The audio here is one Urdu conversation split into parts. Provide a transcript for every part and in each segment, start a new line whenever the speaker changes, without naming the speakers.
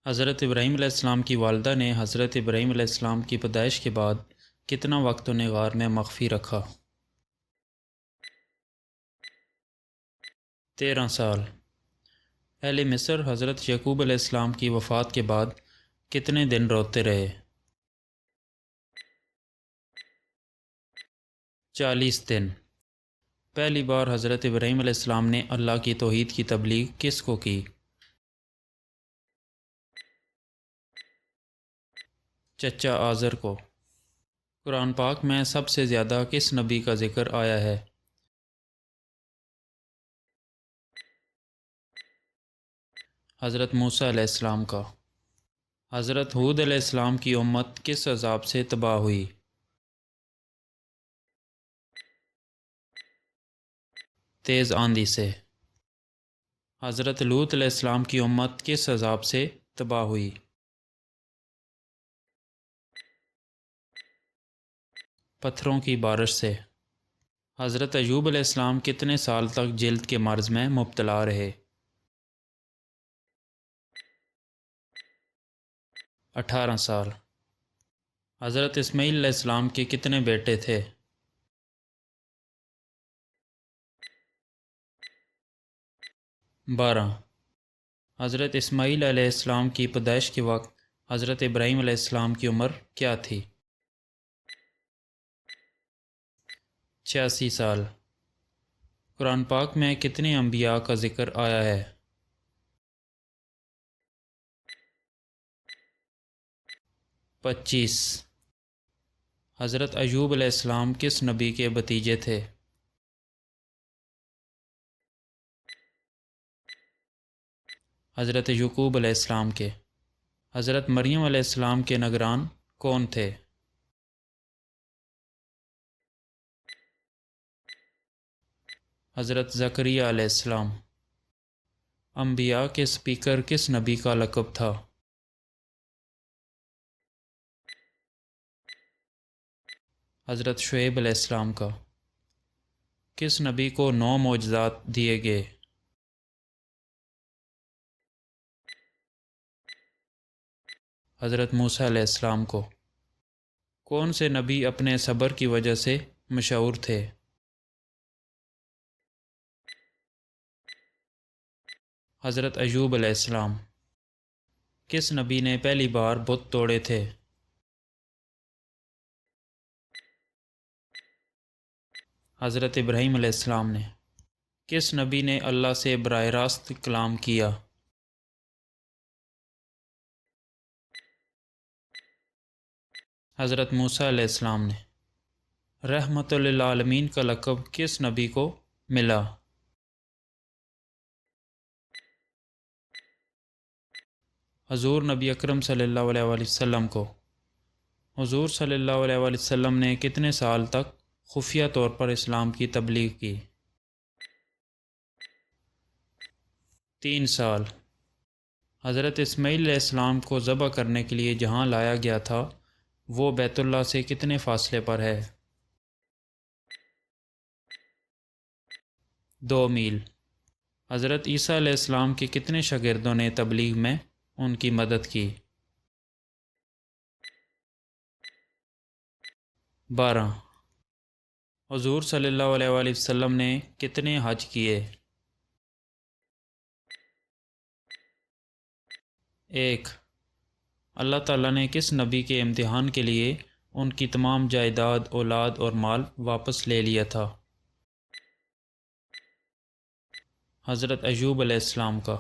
حضرت ابراہیم علیہ السلام کی والدہ نے حضرت ابراہیم علیہ السلام کی پیدائش کے بعد کتنا وقت انہیں غار میں مخفی رکھا؟ 13 سال۔ اہل مصر حضرت یعقوب علیہ السلام کی وفات کے بعد کتنے دن روتے رہے؟ 40 دن۔ پہلی بار حضرت ابراہیم علیہ السلام نے اللہ کی توحید کی تبلیغ کس کو کی؟ چچا آزر کو۔ قرآن پاک میں سب سے زیادہ کس نبی کا ذکر آیا ہے؟ حضرت موسیٰ علیہ السلام کا۔ حضرت ہود علیہ السلام کی امت کس عذاب سے تباہ ہوئی؟ تیز آندھی سے۔ حضرت لوط علیہ السلام کی امت کس عذاب سے تباہ ہوئی؟ پتھروں کی بارش سے۔ حضرت ایوب علیہ السلام کتنے سال تک جلد کے مرض میں مبتلا رہے؟ 18 سال۔ حضرت اسماعیل علیہ السلام کے کتنے بیٹے تھے؟ 12۔ حضرت اسماعیل علیہ السلام کی پیدائش کے وقت حضرت ابراہیم علیہ السلام کی عمر کیا تھی؟ 86 سال۔ قرآن پاک میں کتنے انبیاء کا ذکر آیا ہے؟ 25۔ حضرت ایوب علیہ السلام کس نبی کے بھتیجے تھے؟ حضرت یعقوب علیہ السلام کے۔ حضرت مریم علیہ السلام کے نگران کون تھے؟ حضرت زکریا علیہ السلام۔ انبیاء کے سپیکر کس نبی کا لقب تھا؟ حضرت شعیب علیہ السلام کا۔ کس نبی کو 9 معجزات دیے گئے؟ حضرت موسیٰ علیہ السلام کو۔ کون سے نبی اپنے صبر کی وجہ سے مشہور تھے؟ حضرت ایوب علیہ السلام۔ کس نبی نے پہلی بار بت توڑے تھے؟ حضرت ابراہیم علیہ السلام نے۔ کس نبی نے اللہ سے براہ راست کلام کیا؟ حضرت موسیٰ علیہ السلام نے۔ رحمت للعالمین کا لقب کس نبی کو ملا؟ حضور نبی اکرم صلی اللہ علیہ وآلہ وسلم کو۔ حضور صلی اللہ علیہ وآلہ وسلم نے کتنے سال تک خفیہ طور پر اسلام کی تبلیغ کی؟ 3 سال۔ حضرت اسماعیل علیہ السلام کو ذبح کرنے کے لیے جہاں لایا گیا تھا وہ بیت اللہ سے کتنے فاصلے پر ہے؟ 2 میل۔ حضرت عیسیٰ علیہ السلام کے کتنے شاگردوں نے تبلیغ میں ان کی مدد کی؟ 12۔ حضور صلی اللہ علیہ وآلہ وسلم نے کتنے حج کیے؟ 1۔ اللہ تعالیٰ نے کس نبی کے امتحان کے لیے ان کی تمام جائیداد، اولاد اور مال واپس لے لیا تھا؟ حضرت ایوب علیہ السلام کا۔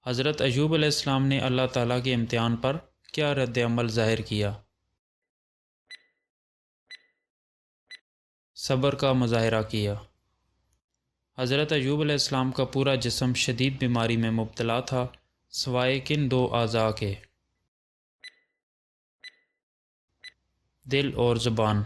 حضرت ایوب علیہ السلام نے اللہ تعالیٰ کے امتحان پر کیا رد عمل ظاہر کیا؟ صبر کا مظاہرہ کیا۔ حضرت ایوب علیہ السلام کا پورا جسم شدید بیماری میں مبتلا تھا سوائے کن 2 اعضاء کے؟ دل اور زبان۔